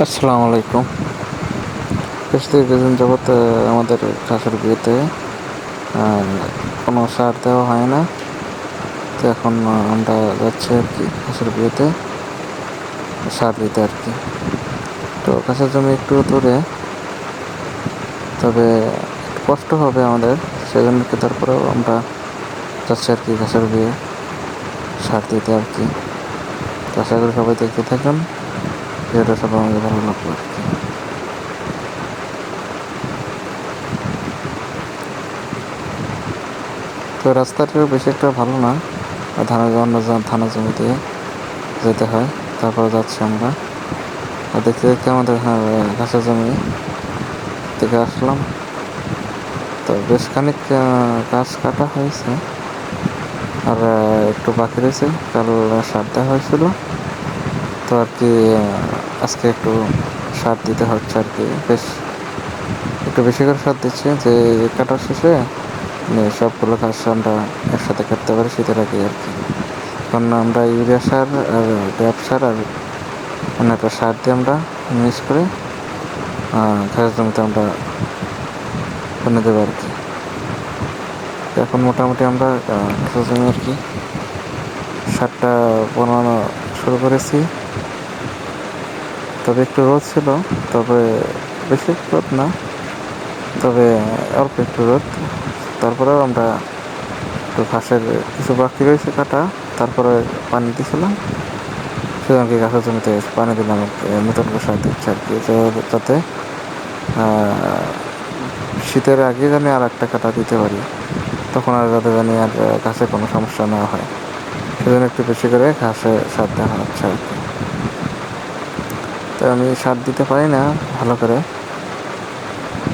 আসসালামু আলাইকুম। বেশ দীর্ঘদিন যাবৎ আমাদের ঘাসের বিয়েতে কোনো সার দেওয়া হয় না। তো এখন আমরা যাচ্ছি আর কি ঘাসের বিয়েতে সার দিতে আর কি। তো ঘাসের জমি একটু দূরে, তবে একটু কষ্ট হবে আমাদের, সেজন্য কি তারপরেও আমরা যাচ্ছি আর কি ঘাসের বিয়ে সার দিতে আর কি। তো আশা করি সবাই দেখতে থাকুন, ভিডিওটা সবাই আমাদের ভালো লাগবে আর কি। তো রাস্তাটাও বেশি একটা ভালো না, ধানা জমি দিয়ে যেতে হয়। তারপরে যাচ্ছি আমরা, আর দেখতে দেখতে আমাদের ঘাসের জমি থেকে আসলাম। তো বেশ খানিক গাছ কাটা হয়েছে, আর একটু বাকি রয়েছে। কাল সার দেওয়া হয়েছিল, তো আর কি আজকে একটু সার দিতে হচ্ছে আর কি। বেশ একটু বেশি করে সার দিচ্ছি, যে কাটার শেষে সবগুলো ঘাস আমরা একসাথে কাটতে পারি শীতের আগে আর কি। কারণ আমরা ইউরিয়া সার আর ড্যাপ সার আর অন্য একটা সার দিয়ে আমরা মিক্স করে ঘাসের জমিতে আমরা বনে দেবো আর কি। এখন মোটামুটি আমরা ঘাসের জমি আর কি সারটা বানানো শুরু করেছি। তবে একটু রোদ ছিল, তবে বেশি রোদ না, তবে অল্প একটু রোদ। তারপরেও আমরা একটু ঘাসের কিছু বাকি রয়েছে কাটা, তারপরে পানি দিয়েছিলাম। সেজন্য কি ঘাসের জমিতে পানি দিলাম আর কি, নতুন করে সার দিচ্ছে আর কি, যাতে শীতের আগে জানি আর একটা কাটা দিতে পারি, তখন আর যাতে জানি আর ঘাসে কোনো সমস্যা না হয়, সেজন্য একটু বেশি করে ঘাসে সার দেওয়া হচ্ছে আর কি। তো আমি সার দিতে পারি না ভালো করে,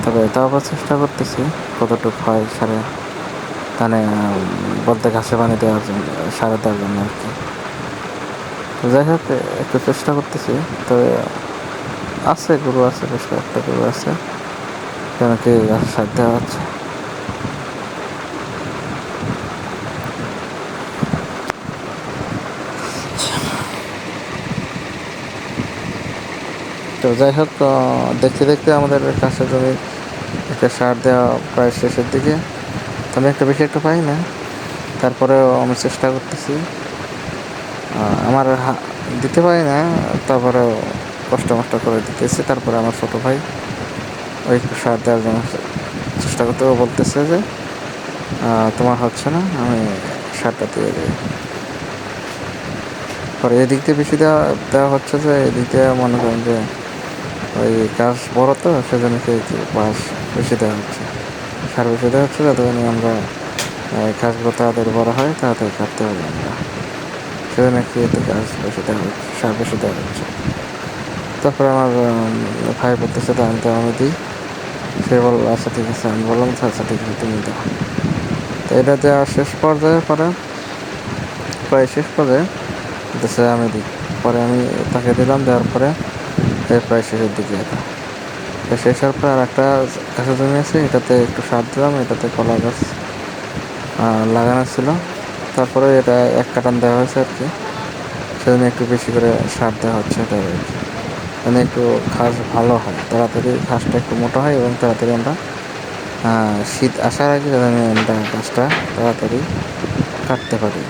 তবে তাও আবার চেষ্টা করতেছি কতটুকু হয় সারে, মানে বলতে ঘাসে পানি দেওয়ার জন্য, সারে দেওয়ার জন্য আর কি। তো যাই হোক, একটু চেষ্টা করতেছি। তবে আছে গরু, আছে বেশ কয়েকটা গরু আছে, কেন কি ঘাসে সার দেওয়া হচ্ছে। তো যাই হোক, দেখতে দেখতে আমাদের ঘাসের জমি একটা সার দেওয়া প্রায় শেষের দিকে। তো আমি একটা বেশি একটা পাই না, তারপরেও আমি চেষ্টা করতেছি। আমার দিতে পারি না, তারপরেও কষ্ট মষ্ট করে দিতেছি। তারপরে আমার ছোটো ভাই ওই একটু সার দেওয়ার জন্য চেষ্টা করতেও বলতেছে যে তোমার হচ্ছে না, আমি সারটা দিয়ে দিই। পরে এদিক দিয়ে বেশি দেওয়া দেওয়া হচ্ছে, যে এদিক দিয়ে মনে করেন যে ওই গাছ বড়, তো সেজন্য কি বাঁশ বেশি দেওয়া হচ্ছে, সার বেশি দেওয়া হচ্ছে, যাতে আমরা গাছগুলো তাড়াতাড়ি বড় হয়, তাড়াতাড়ি কাটতে পারি আমরা, সেজন্য কি এতে গাছ বেশি দেওয়া হচ্ছে, সার বেশি দেওয়া হচ্ছে। তারপরে আমার ভাই বলতেছে আমি তো আমি দিই। সে বলল আচ্ছা ঠিক আছে, আমি বললাম আচ্ছা ঠিক আছে তুমি দাও। তো এটা দেওয়া শেষ পর্যায়ে, পরে প্রায় শেষ পর্যায়ে বলতেছে আমি দিই। পরে আমি তাকে দিলাম, দেওয়ার পরে প্রায় শেষের দিকে এটা। তো শেষ হওয়ার পর আর একটা ঘাসের জমি আছে, এটাতে একটু সার দিলাম, এটাতে কলা গাছ লাগানো ছিল। তারপরে এটা এক কাটান দেওয়া হয়েছে আর কি, সেজন্য একটু বেশি করে সার দেওয়া হচ্ছে এটা আর কি। মানে একটু ঘাস ভালো হয়, তাড়াতাড়ি ঘাসটা একটু মোটা হয়, এবং তাড়াতাড়ি আমরা শীত আসার আগে যেন আমরা গাছটা তাড়াতাড়ি কাটতে পারি।